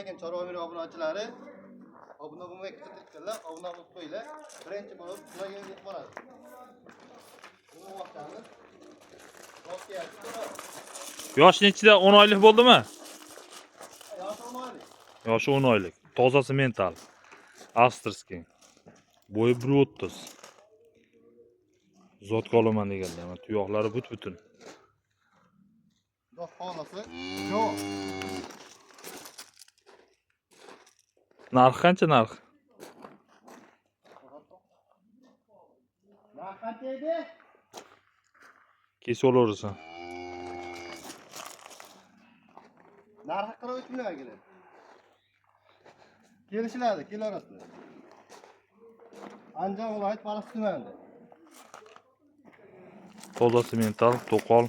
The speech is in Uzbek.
ekan Chorva Miri obunachilari. Obuna bo'lmay ketibdilar, obuna bo'lib qo'yinglar. Birinchi bo'lib ularga yetib boradi. Bu vaqtda Yosh nechida 10 oylik bo'ldimi? yoshi 10 oylik. Yoshi 10 oylik. Tozasi mental. Avstriyskiy. Bo'yi 1.30. Zotga olaman deganlar. Tuyoqlari but-butun. Xudo xolasa. Yo'q. Narx qancha narx? Narx qancha edi? Kesib olaversan. Narxi 43 million kelar. Kelishiladi, kelarasizlar. Andijon viloyat Farg'ona tumanida. Tozasi mental, to'qol.